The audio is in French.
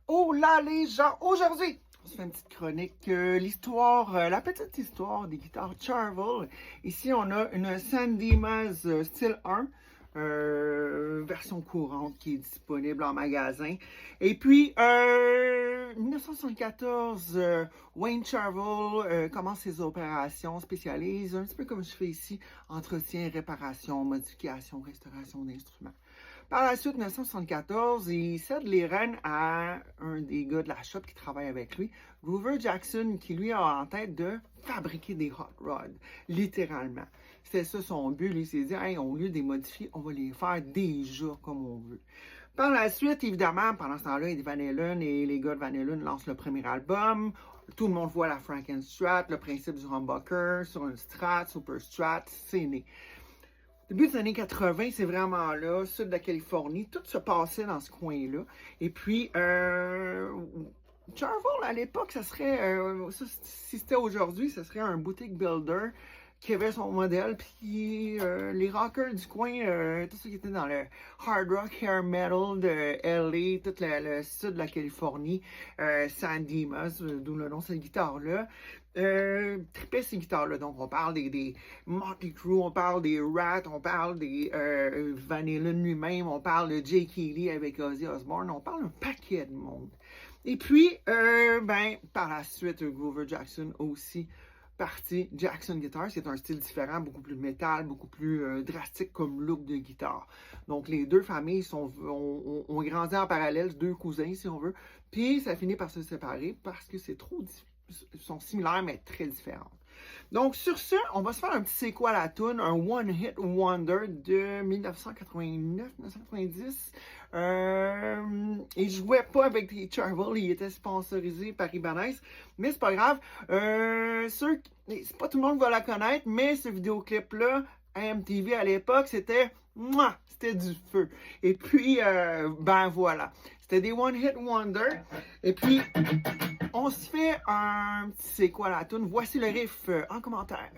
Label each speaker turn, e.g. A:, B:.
A: Oh là les gens, aujourd'hui, on se fait une petite chronique, la petite histoire des guitares Charvel. Ici, on a une Sandy Maz style 1, version courante qui est disponible en magasin. Et puis, 1974, Wayne Charvel commence ses opérations, spécialise, un petit peu comme je fais ici, entretien, réparation, modification, restauration d'instruments. Par la suite, 1974, il cède les rênes à un des gars de la shop qui travaille avec lui, Grover Jackson, qui lui a en tête de fabriquer des hot rods, littéralement. C'était ça son but. Lui, il s'est dit, hey, au lieu de les modifier, on va les faire déjà comme on veut. Par la suite, évidemment, pendant ce temps-là, Eddie Van Halen et les gars de Van Halen lancent le premier album. Tout le monde voit la Frankenstrat, le principe du humbucker sur une Strat, Super Strat, c'est né. Début des années 80, c'est vraiment là, sud de la Californie, tout se passait dans ce coin-là. Et puis, Charvel, à l'époque, ça serait, si c'était aujourd'hui, ça serait un boutique builder qui avait son modèle, puis les rockers du coin, tout ce qui était dans le hard rock, hair metal de LA, tout le sud de la Californie, Sandy Maz, d'où le nom de cette guitare-là, tripaient ces guitares-là. Donc, on parle des Motley Crue, on parle des Rat, on parle des Van Halen lui-même, on parle de Jay Keeley avec Ozzy Osbourne, on parle d'un paquet de monde. Et puis, par la suite, Grover Jackson aussi parti Jackson Guitar, c'est un style différent, beaucoup plus métal, beaucoup plus drastique comme look de guitare. Donc les deux familles ont grandi en parallèle, deux cousins si on veut, puis ça finit par se séparer parce que sont similaires mais très différentes. Donc sur ce, on va se faire un petit c'est quoi la toune, un One Hit Wonder de 1989-1990. Il jouait pas avec les Charvel, il était sponsorisé par Ibanez, mais c'est pas grave. C'est pas tout le monde va la connaître, mais ce vidéoclip-là, à MTV à l'époque, c'était du feu. Et puis, voilà. C'était des One Hit Wonder. Et puis, on se fait un petit c'est quoi la toune. Voici le riff en commentaire.